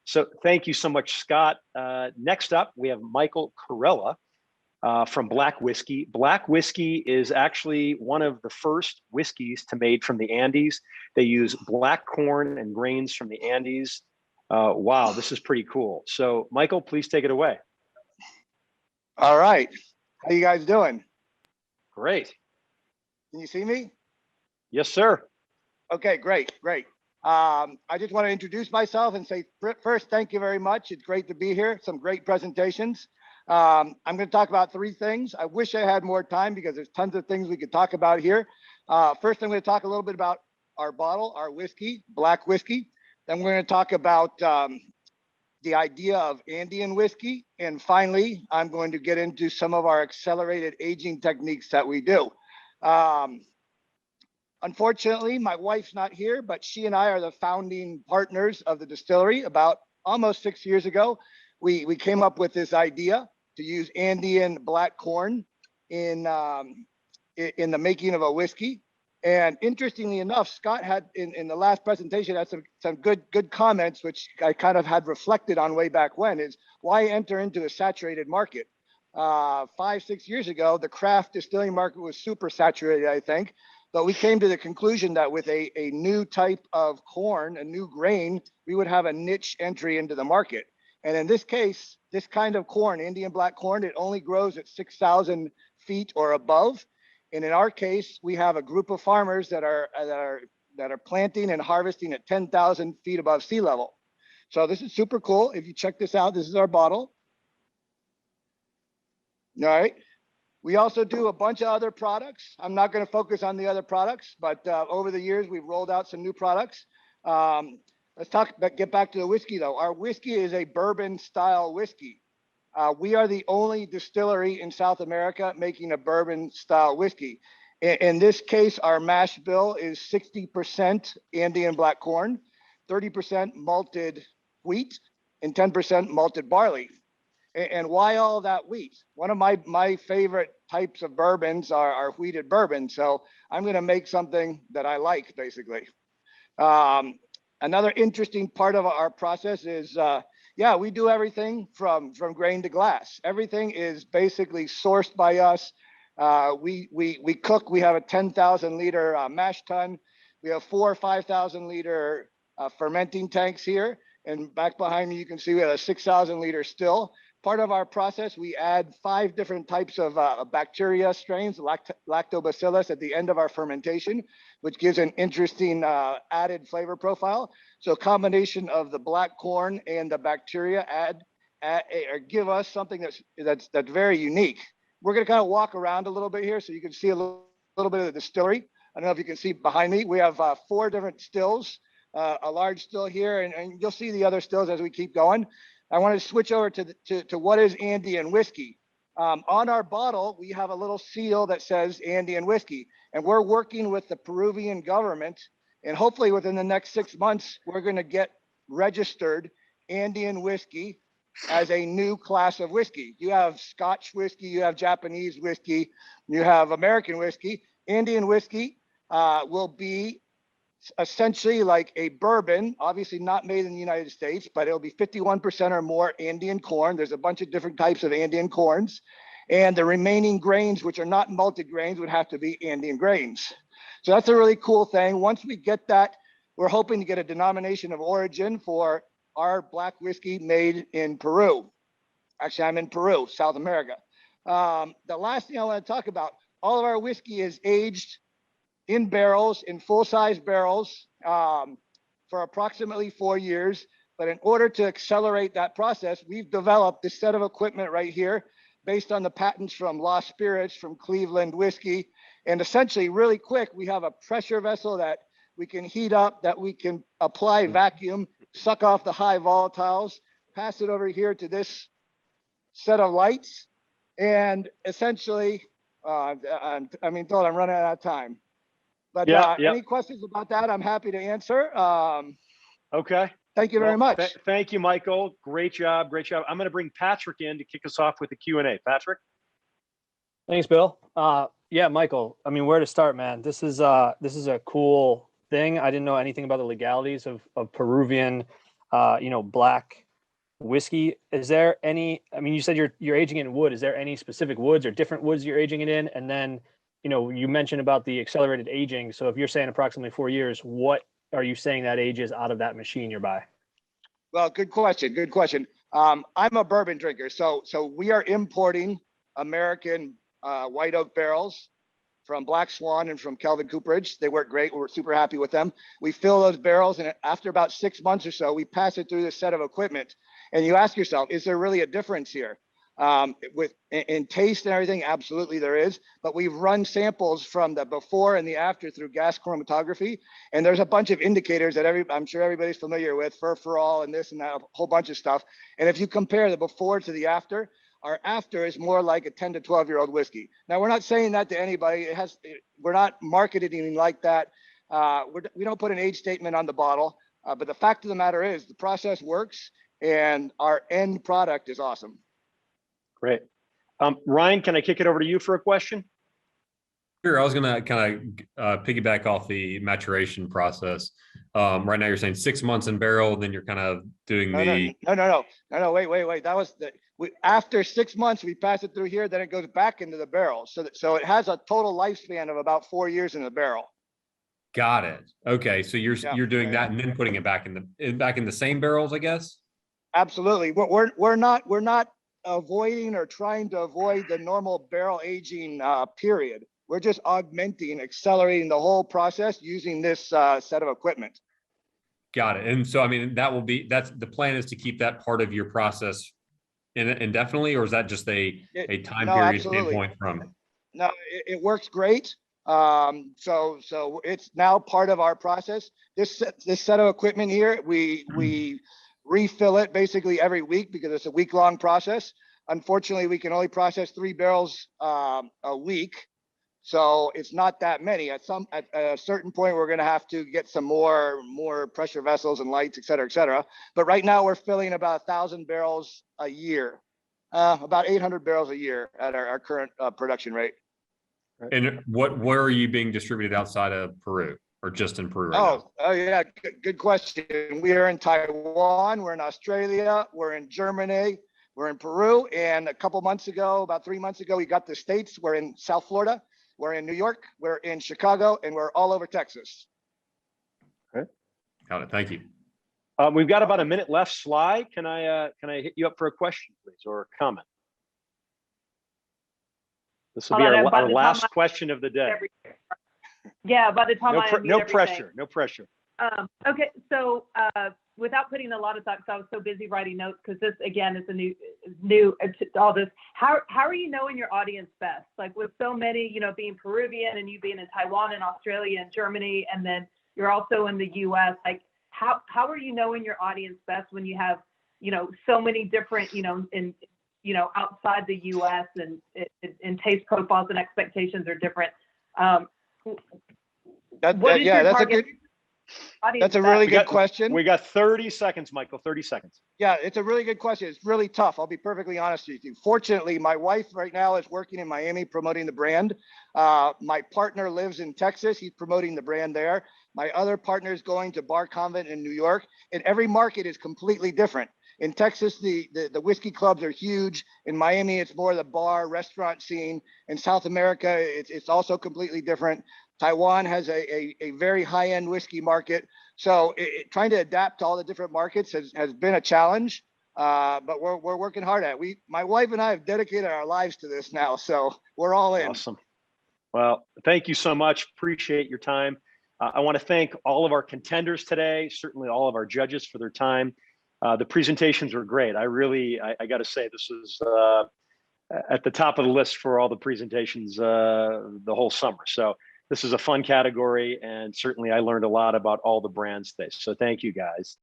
So thank you so much, Scott. Next up, we have Michael Corella from Black Whiskey. Black Whiskey is actually one of the first whiskeys to made from the Andes. They use black corn and grains from the Andes. Wow, this is pretty cool. So Michael, please take it away. All right. How you guys doing? Great. Can you see me? Yes, sir. Okay, great. I just want to introduce myself and say first, thank you very much. It's great to be here. Some great presentations. I'm going to talk about three things. I wish I had more time because there's tons of things we could talk about here. First, I'm going to talk a little bit about our bottle, our whiskey, Black Whiskey. Then we're going to talk about the idea of Andean whiskey. And finally, I'm going to get into some of our accelerated aging techniques that we do. Unfortunately, my wife's not here, but she and I are the founding partners of the distillery. About almost 6 years ago, we came up with this idea to use Andean black corn in the making of a whiskey. And interestingly enough, Scott had in the last presentation had some good comments, which I kind of had reflected on way back when, is why enter into a saturated market? 5-6 years ago, the craft distilling market was super saturated, I think. But we came to the conclusion that with a new type of corn, a new grain, we would have a niche entry into the market. And in this case, this kind of corn, Indian black corn, it only grows at 6,000 feet or above. And in our case, we have a group of farmers that are planting and harvesting at 10,000 feet above sea level. So this is super cool. If you check this out, this is our bottle. All right. We also do a bunch of other products. I'm not going to focus on the other products, but over the years, we've rolled out some new products. Let's get back to the whiskey though. Our whiskey is a bourbon style whiskey. We are the only distillery in South America making a bourbon style whiskey. In this case, our mash bill is 60% Andean black corn, 30% malted wheat, and 10% malted barley. And why all that wheat? One of my favorite types of bourbons are wheated bourbon. So I'm going to make something that I like, basically. Another interesting part of our process is, we do everything from grain to glass. Everything is basically sourced by us. We cook. We have a 10,000 liter mash tun. We have 4,000 or 5,000 liter fermenting tanks here. And back behind me, you can see we have a 6,000 liter still. Part of our process, we add 5 different types of bacteria strains, lactobacillus, at the end of our fermentation, which gives an interesting added flavor profile. So a combination of the black corn and the bacteria give us something that's very unique. We're going to kind of walk around a little bit here so you can see a little bit of the distillery. I don't know if you can see behind me. We have 4 different stills, a large still here, and you'll see the other stills as we keep going. I want to switch over to what is Andean whiskey. On our bottle, we have a little seal that says Andean whiskey, and we're working with the Peruvian government, and hopefully within the next 6 months, we're going to get registered Andean whiskey as a new class of whiskey. You have Scotch whiskey, you have Japanese whiskey, you have American whiskey. Andean whiskey will be essentially like a bourbon, obviously not made in the United States, but it'll be 51% or more Andean corn. There's a bunch of different types of Andean corns. And the remaining grains, which are not malted grains, would have to be Andean grains. So that's a really cool thing. Once we get that, we're hoping to get a denomination of origin for our black whiskey made in Peru. Actually, I'm in Peru, South America. The last thing I want to talk about, all of our whiskey is aged in barrels, in full-size barrels, for approximately 4 years. But in order to accelerate that process, we've developed this set of equipment right here based on the patents from Lost Spirits, from Cleveland Whiskey. And essentially, really quick, we have a pressure vessel that we can heat up, that we can apply vacuum, suck off the high volatiles, pass it over here to this set of lights. And essentially, I'm told I'm running out of time. But any questions about that, I'm happy to answer. Okay. Thank you very much. Thank you, Michael. Great job. I'm going to bring Patrick in to kick us off with the Q&A. Patrick? Thanks, Bill. Yeah, Michael, I mean, where to start, man? This is a cool thing. I didn't know anything about the legalities of Peruvian black whiskey. Is there any, I mean, you said you're aging it in wood. Is there any specific woods or different woods you're aging it in? And then, you mentioned about the accelerated aging. So if you're saying approximately 4 years, what are you saying that ages out of that machine you're by? Well, good question. Good question. I'm a bourbon drinker, so we are importing American white oak barrels from Black Swan and from Kelvin Cooperage. They work great. We're super happy with them. We fill those barrels, and after about 6 months or so, we pass it through this set of equipment. And you ask yourself, is there really a difference here? In taste and everything? Absolutely there is. But we've run samples from the before and the after through gas chromatography, and there's a bunch of indicators that I'm sure everybody's familiar with, furfural and this and that, a whole bunch of stuff. And if you compare the before to the after, our after is more like a 10 to 12-year-old whiskey. Now, we're not saying that to anybody. We're not marketing like that. We don't put an age statement on the bottle, but the fact of the matter is the process works and our end product is awesome. Great. Ryan, can I kick it over to you for a question? Sure. I was going to kind of piggyback off the maturation process. Right now you're saying 6 months in barrel, then you're kind of doing No, wait. That was after 6 months, we pass it through here, then it goes back into the barrel. So it has a total lifespan of about 4 years in the barrel. Got it. Okay. So you're doing that and then putting it back in the same barrels, I guess? Absolutely. We're not avoiding or trying to avoid the normal barrel aging period. We're just augmenting, accelerating the whole process using this set of equipment. Got it. And so, I mean, that's the plan, is to keep that part of your process indefinitely, or is that just a time period standpoint from? No, it works great. So it's now part of our process. This set of equipment here, we refill it basically every week because it's a week-long process. Unfortunately, we can only process 3 barrels a week. So it's not that many. At a certain point, we're going to have to get some more pressure vessels and lights, et cetera, et cetera. But right now we're filling about 1,000 barrels a year, about 800 barrels a year at our current production rate. And where are you being distributed outside of Peru, or just in Peru right now? Oh yeah, good question. We are in Taiwan, we're in Australia, we're in Germany, we're in Peru, and a couple months ago, about 3 months ago, we got the States. We're in South Florida, we're in New York, we're in Chicago, and we're all over Texas. Okay. Got it. Thank you. We've got about a minute left. Sly, can I hit you up for a question, please, or a comment? This will be our last question of the day. Yeah, by the time no pressure. Okay, so without putting a lot of thought, because I was so busy writing notes, because this again is a new all this. How are you knowing your audience best? Like with so many, being Peruvian and you being in Taiwan and Australia and Germany, and then you're also in the U.S. Like how are you knowing your audience best when you have so many different outside the U.S. and taste profiles and expectations are different. That's a really good question. We got 30 seconds, Michael, 30 seconds. Yeah, it's a really good question. It's really tough. I'll be perfectly honest with you. Fortunately, my wife right now is working in Miami promoting the brand. My partner lives in Texas. He's promoting the brand there. My other partner is going to Bar Convent in New York, and every market is completely different. In Texas, the whiskey clubs are huge. In Miami, it's more the bar restaurant scene. In South America, it's also completely different. Taiwan has a very high-end whiskey market. So trying to adapt to all the different markets has been a challenge, but we're working hard at it. My wife and I have dedicated our lives to this now, so we're all in. Awesome. Well, thank you so much. Appreciate your time. I want to thank all of our contenders today, certainly all of our judges for their time. The presentations were great. I got to say, this is at the top of the list for all the presentations the whole summer. So this is a fun category, and certainly I learned a lot about all the brands today. So thank you, guys.